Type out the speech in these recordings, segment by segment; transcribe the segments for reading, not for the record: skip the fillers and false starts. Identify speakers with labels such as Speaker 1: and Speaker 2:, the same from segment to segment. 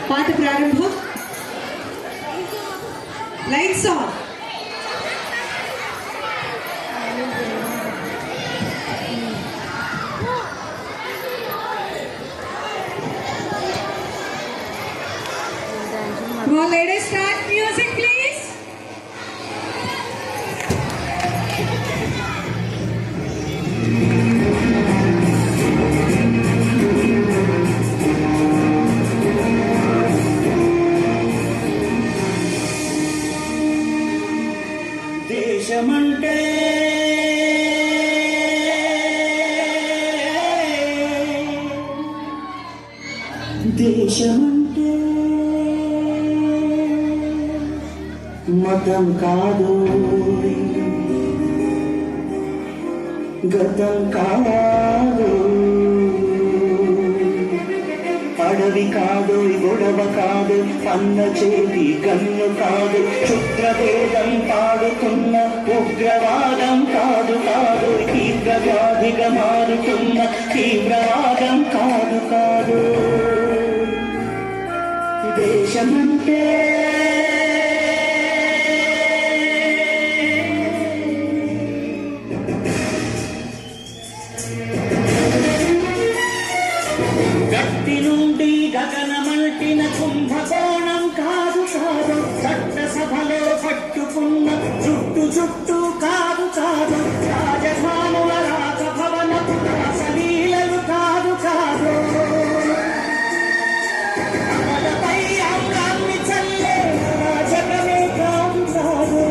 Speaker 1: పాట ప్రారంభం. Lights on. Come on, ladies, start music, please.
Speaker 2: దేశమంటే దేశమంటే మతం కాదు, గతం కాదు, అడవి కాదు, గొడవ కాదు, అన్న చేతి గన్ను కాదు, క్షుద్రభేదం పాడుతున్న ఉగ్రవాదం కాదు కాదు, తీవ్ర వ్యాధిగా మారుతున్న తీవ్రవాదం కాదు కాదు. దేశమంటే గట్టి నుండి గగనమంటిన కుంభకోణం కాదు కాదు, చట్టసభలో పట్టుకున్న చుట్టు చుట్టూ కాదు కాదు, రాజధానుల రాజభవన రాసలీలలు కాదు కాదు, అమలపై అంగాన్ని చల్లే రాజకమే కాదు కాదు,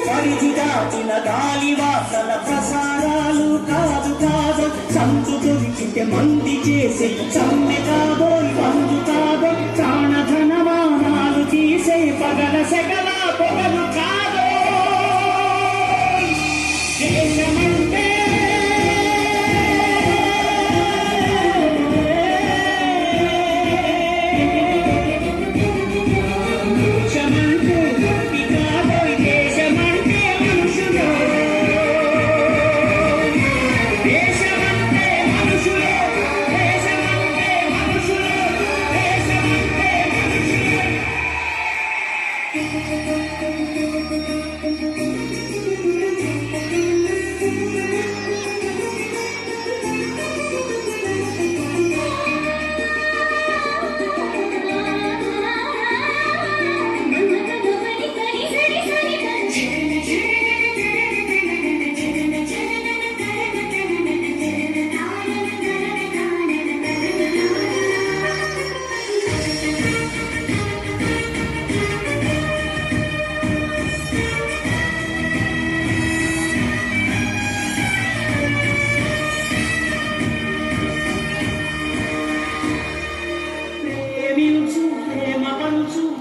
Speaker 2: పరిధి దాటిన గాలి వాసన ప్రసారాలు కాదు కాదు, సంతు దొరికితే మంది చేసే సమ్మె కాదో పందు కాదో, ప్రాణధనమానాలు తీసే పగల సెగల పొగలు కాదో. దేశమంటే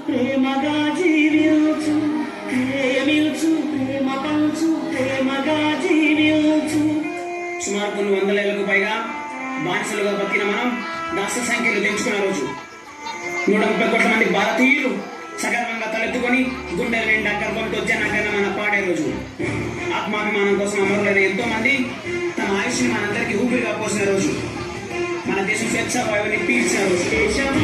Speaker 2: ప్రేమగా జీవించు, ప్రేమించు, ప్రేమ పంచు, ప్రేమగా జీవించు. సుమారు కొన్ని వందల ఏళ్లకు పైగా బానిసలుగా బతికిన మనం దాస సంఖ్యలు పెంచుకున్న రోజు, 130 కోట్ల మంది భారతీయులు సగర్వంగా తలెత్తుకొని గుండెల నిండా గర్భంతో జనగణమన పాడే రోజు, ఆత్మాభిమానం కోసం అమరులైన ఎంతో మంది తమ ఆయుష్ని మనందరికీ ఊపిరిగా పోసిన రోజు, మన దేశం స్వేచ్ఛ వాయువుని పీల్చిన రోజు.